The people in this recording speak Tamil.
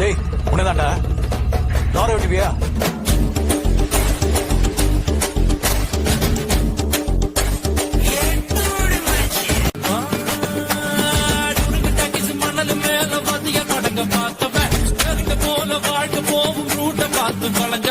டேய் உன்னதாண்டா டோர விட்டுவியா? மணல் மேல மதிய படங்க பார்த்தவன் போல வாழ்க்கை போகும் ரூட்ட பார்த்து பழங்க